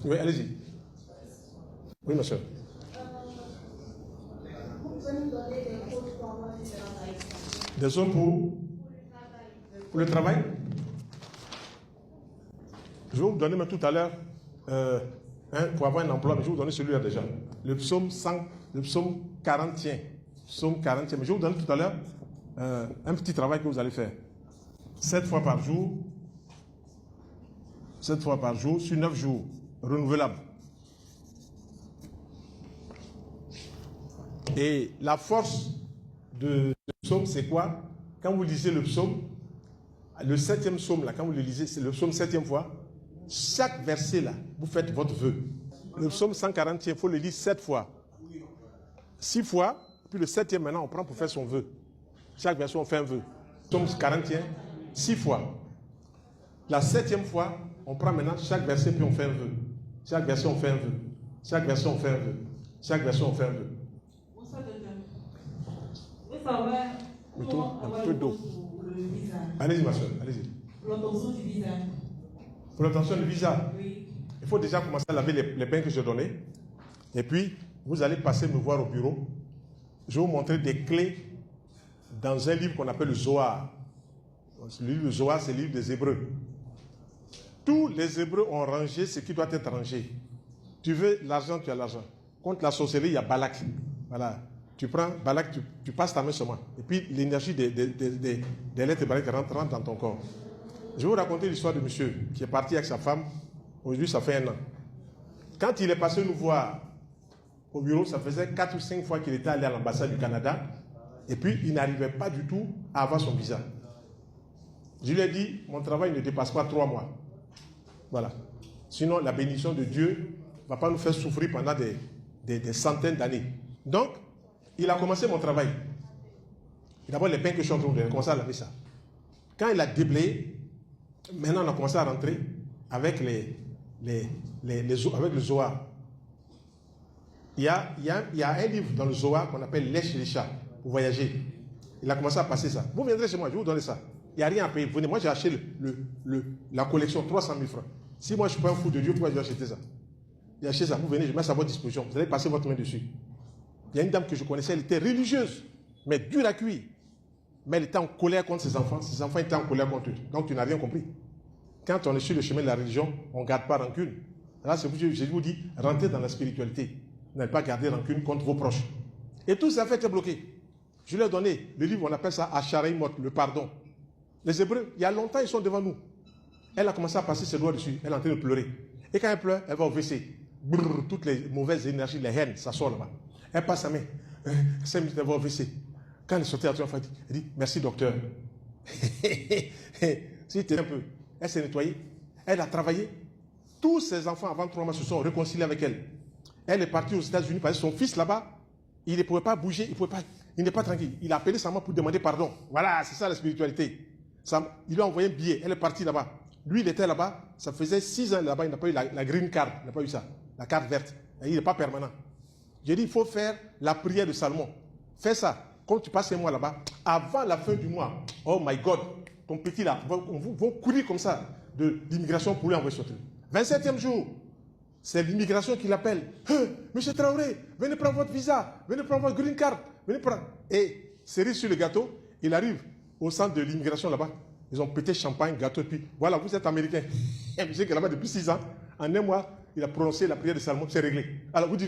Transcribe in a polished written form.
Oui, allez-y. Oui, ma soeur. Vous pouvez nous donner des cours pour avoir du travail. Des zones pour le travail. Je vais vous donner même tout à l'heure pour avoir un emploi, mais je vais vous donner celui-là déjà. Le psaume 100, le psaume 40e. Psaume 40e. Mais je vais vous donner tout à l'heure un petit travail que vous allez faire. 7 fois par jour. 7 fois par jour, sur 9 jours. Renouvelable. Et la force de psaume, c'est quoi? Quand vous lisez le psaume, le 7e psaume, là, quand vous le lisez, c'est le psaume 7e fois, chaque verset, là, vous faites votre vœu. Le psaume 140, il faut le lire 7 fois. 6 fois, puis le 7e, maintenant, on prend pour faire son vœu. Chaque verset, on fait un vœu. Psaume 40, 6 fois. La 7e fois, on prend maintenant chaque verset, puis on fait un vœu. Chaque verset, on fait un vœu. Chaque verset, on fait un vœu. Chaque verset, on fait un vœu. Un peu d'eau. Allez-y, ma soeur, allez-y. L'obtention du visa. Pour l'obtention du visa, Oui. il faut déjà commencer à laver les pains que je donnais. Et puis, vous allez passer me voir au bureau. Je vais vous montrer des clés dans un livre qu'on appelle le Zohar. Le livre du Zohar, c'est le livre des Hébreux. Tous les Hébreux ont rangé ce qui doit être rangé. Tu veux l'argent, tu as l'argent. Contre la sorcellerie, il y a Balak. Voilà. Tu prends Balak, tu passes ta main sur moi. Et puis l'énergie des lettres Balak rentre dans ton corps. Je vais vous raconter l'histoire de monsieur qui est parti avec sa femme. Aujourd'hui, ça fait 1 an. Quand il est passé nous voir au bureau, ça faisait 4 ou 5 fois qu'il était allé à l'ambassade du Canada. Et puis, il n'arrivait pas du tout à avoir son visa. Je lui ai dit, mon travail ne dépasse pas 3 mois. Voilà. Sinon, la bénédiction de Dieu ne va pas nous faire souffrir pendant des centaines d'années. Donc, il a commencé mon travail. D'abord, les pains que je suis en train de donner, il a commencé à laver ça. Quand il a déblayé, maintenant, on a commencé à rentrer avec avec le Zohar. Il y a un livre dans le Zohar qu'on appelle Lèche les chats pour voyager. Il a commencé à passer ça. Vous viendrez chez moi, je vais vous donner ça. Il n'y a rien à payer. Venez, moi j'ai acheté la collection 300 000 francs. Si moi je ne suis pas un fou de Dieu, pourquoi je vais acheter ça? J'ai acheté ça. Vous venez, je mets ça à votre disposition. Vous allez passer votre main dessus. Il y a une dame que je connaissais, elle était religieuse, mais dure à cuire. Mais elle était en colère contre ses enfants. Ses enfants étaient en colère contre eux. Donc tu n'as rien compris. Quand on est sur le chemin de la religion, on ne garde pas rancune. Là, c'est pour ça que je vous dis, rentrez dans la spiritualité. Vous n'allez pas garder rancune contre vos proches. Et tout ça fait être bloqué. Je lui ai donné le livre, on appelle ça Acharayimot, le pardon. Les Hébreux, il y a longtemps, ils sont devant nous. Elle a commencé à passer ses doigts dessus. Elle est en train de pleurer. Et quand elle pleure, elle va au WC. Brrr, toutes les mauvaises énergies, les haines, ça sort là-bas. Elle passe sa main. 5 minutes, elle va au WC. Quand elle est sortie, elle dit, merci docteur. Si tu es un peu. Elle s'est nettoyée. Elle a travaillé. Tous ses enfants, avant 3 mois, se sont réconciliés avec elle. Elle est partie aux États-Unis parce que son fils là-bas, il ne pouvait pas bouger, il n'est pas tranquille. Il a appelé sa maman pour demander pardon. Voilà, c'est ça la spiritualité. Il lui a envoyé un billet. Elle est partie là-bas. Lui, il était là-bas. Ça faisait 6 ans là-bas. Il n'a pas eu la green card. Il n'a pas eu ça. La carte verte. Et il n'est pas permanent. J'ai dit, il faut faire la prière de Salomon. Fais ça. Quand tu passes un mois là-bas, avant la fin du mois, oh my God, ton petit là, vont courir comme ça de l'immigration pour lui envoyer sortir. 27e jour, c'est l'immigration qui l'appelle. Monsieur Traoré, venez prendre votre visa, venez prendre votre green card, venez prendre. Et cerise sur le gâteau, il arrive au centre de l'immigration là-bas. Ils ont pété champagne, gâteau, et puis voilà, vous êtes américain. Un monsieur qui est là-bas depuis 6 ans, en un mois, il a prononcé la prière de Salomon, c'est réglé. Alors vous dites,